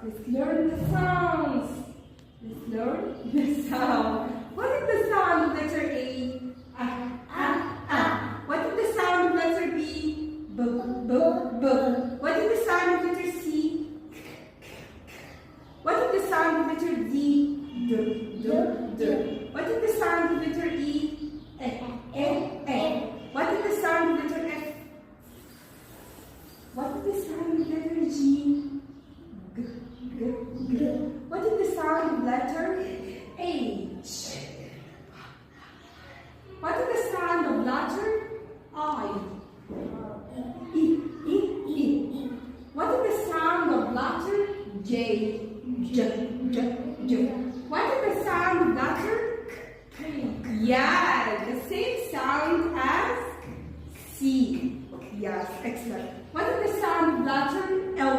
Let's learn the sounds. Let's learn the sound. What is the sound of letter A? What is the sound of letter B? B. What is the sound of letter C? What is the sound of letter D? D. What is the sound of letter E? What is the sound of letter F? What is the sound of letter G? G. What is the sound of letter H? What is the sound of letter I? E. What is the sound of letter J? J. What is the sound of letter K? Yeah, the same sound as C. Yes, excellent. What is the sound of letter L?